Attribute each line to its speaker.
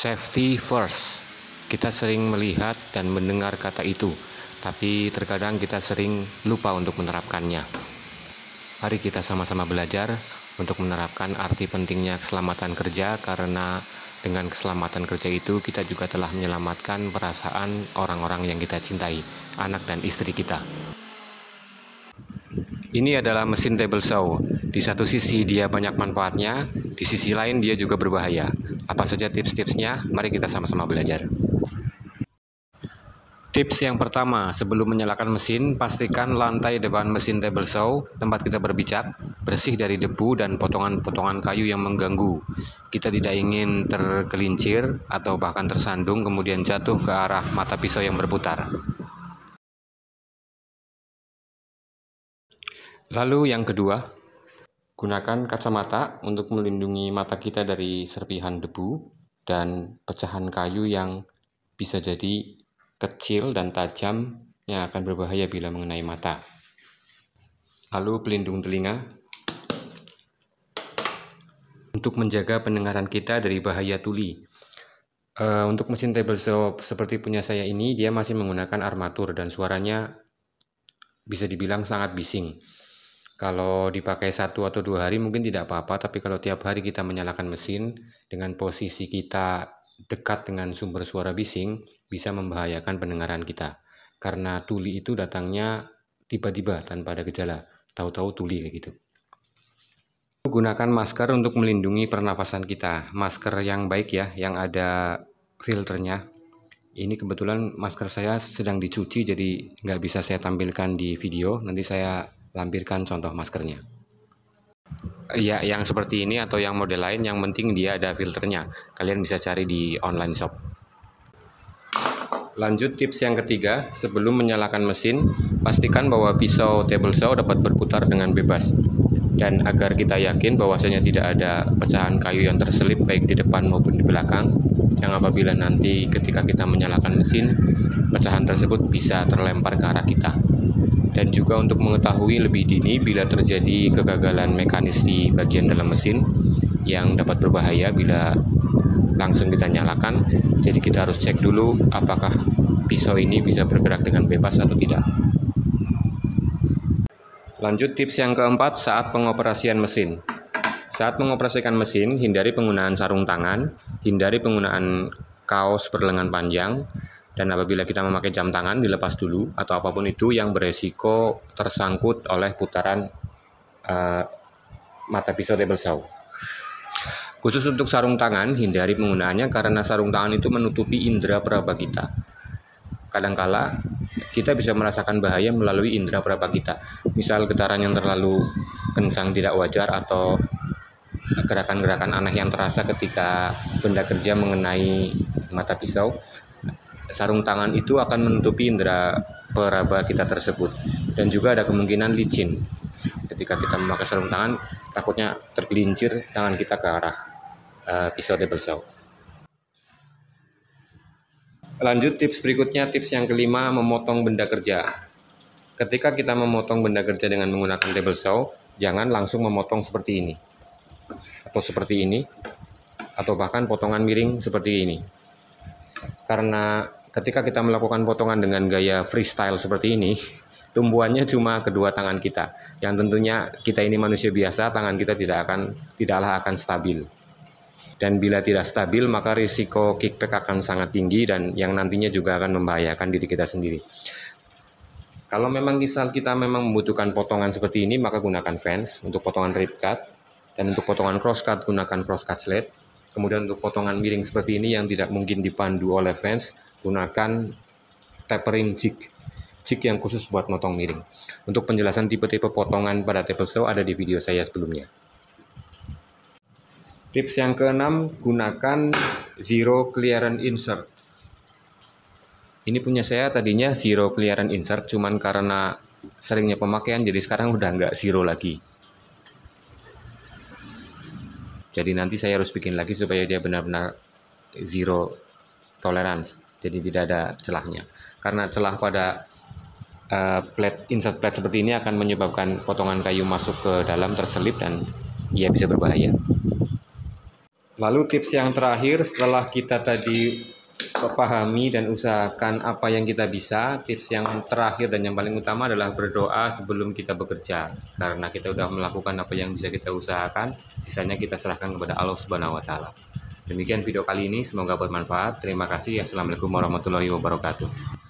Speaker 1: Safety first. Kita sering melihat dan mendengar kata itu, tapi terkadang kita sering lupa untuk menerapkannya. Mari kita sama-sama belajar untuk menerapkan arti pentingnya keselamatan kerja, karena dengan keselamatan kerja itu kita juga telah menyelamatkan perasaan orang-orang yang kita cintai, anak dan istri kita. Ini adalah mesin table saw. Di satu sisi dia banyak manfaatnya, di sisi lain dia juga berbahaya. Apa saja tips-tipsnya? Mari kita sama-sama belajar. Tips yang pertama, sebelum menyalakan mesin, pastikan lantai depan mesin table saw, tempat kita berpijak, bersih dari debu dan potongan-potongan kayu yang mengganggu. Kita tidak ingin tergelincir atau bahkan tersandung kemudian jatuh ke arah mata pisau yang berputar. Lalu yang kedua, gunakan kacamata untuk melindungi mata kita dari serpihan debu dan pecahan kayu yang bisa jadi kecil dan tajam yang akan berbahaya bila mengenai mata. Lalu pelindung telinga untuk menjaga pendengaran kita dari bahaya tuli. Untuk mesin table saw seperti punya saya ini, dia masih menggunakan armatur dan suaranya bisa dibilang sangat bising. Kalau dipakai 1 atau 2 hari mungkin tidak apa-apa, tapi kalau tiap hari kita menyalakan mesin dengan posisi kita dekat dengan sumber suara bising, bisa membahayakan pendengaran kita. Karena tuli itu datangnya tiba-tiba tanpa ada gejala, tahu-tahu tuli kayak gitu. Gunakan masker untuk melindungi pernafasan kita. Masker yang baik ya, yang ada filternya. Ini kebetulan masker saya sedang dicuci, jadi nggak bisa saya tampilkan di video. Nanti saya lampirkan contoh maskernya. Ya, yang seperti ini atau yang model lain, yang penting dia ada filternya. Kalian bisa cari di online shop. Lanjut tips yang ketiga, sebelum menyalakan mesin, pastikan bahwa pisau table saw dapat berputar dengan bebas. Dan agar kita yakin bahwasanya tidak ada pecahan kayu yang terselip baik di depan maupun di belakang, yang apabila nanti ketika kita menyalakan mesin, pecahan tersebut bisa terlempar ke arah kita. Dan juga untuk mengetahui lebih dini bila terjadi kegagalan mekanis di bagian dalam mesin yang dapat berbahaya bila langsung kita nyalakan. Jadi kita harus cek dulu apakah pisau ini bisa bergerak dengan bebas atau tidak. Lanjut tips yang keempat, saat pengoperasian mesin. Saat mengoperasikan mesin, hindari penggunaan sarung tangan, hindari penggunaan kaos berlengan panjang, dan apabila kita memakai jam tangan, dilepas dulu, atau apapun itu yang beresiko tersangkut oleh putaran mata pisau table saw. Khusus untuk sarung tangan, hindari penggunaannya karena sarung tangan itu menutupi indera peraba kita. Kadangkala kita bisa merasakan bahaya melalui indera peraba kita. Misal getaran yang terlalu kencang tidak wajar atau gerakan-gerakan aneh yang terasa ketika benda kerja mengenai mata pisau. Sarung tangan itu akan menutupi indera peraba kita tersebut, dan juga ada kemungkinan licin. Ketika kita memakai sarung tangan, takutnya tergelincir tangan kita ke arah pisau table saw. Lanjut tips berikutnya, tips yang kelima, memotong benda kerja. Ketika kita memotong benda kerja dengan menggunakan table saw, jangan langsung memotong seperti ini, atau seperti ini, atau bahkan potongan miring seperti ini. Karena ketika kita melakukan potongan dengan gaya freestyle seperti ini, tumbuhannya cuma kedua tangan kita, yang tentunya kita ini manusia biasa, tangan kita tidaklah akan stabil. Dan bila tidak stabil, maka risiko kickback akan sangat tinggi dan yang nantinya juga akan membahayakan diri kita sendiri. Kalau memang misal kita memang membutuhkan potongan seperti ini, maka gunakan fans untuk potongan rib cut, dan untuk potongan cross cut gunakan cross cut sled. Kemudian untuk potongan miring seperti ini yang tidak mungkin dipandu oleh fans, gunakan tapering jig yang khusus buat motong miring. Untuk penjelasan tipe-tipe potongan pada table saw ada di video saya sebelumnya. Tips yang keenam, gunakan zero clearance insert. Ini punya saya tadinya zero clearance insert, cuman karena seringnya pemakaian jadi sekarang udah nggak zero lagi. Jadi nanti saya harus bikin lagi supaya dia benar-benar zero tolerance, jadi tidak ada celahnya. Karena celah pada insert plate seperti ini akan menyebabkan potongan kayu masuk ke dalam, terselip, dan ia bisa berbahaya. Lalu tips yang terakhir setelah kita tadi pahami dan usahakan apa yang kita bisa, tips yang terakhir dan yang paling utama adalah berdoa sebelum kita bekerja. Karena kita sudah melakukan apa yang bisa kita usahakan, sisanya kita serahkan kepada Allah Subhanahu wa taala. Demikian video kali ini, semoga bermanfaat. Terima kasih. Assalamualaikum warahmatullahi wabarakatuh.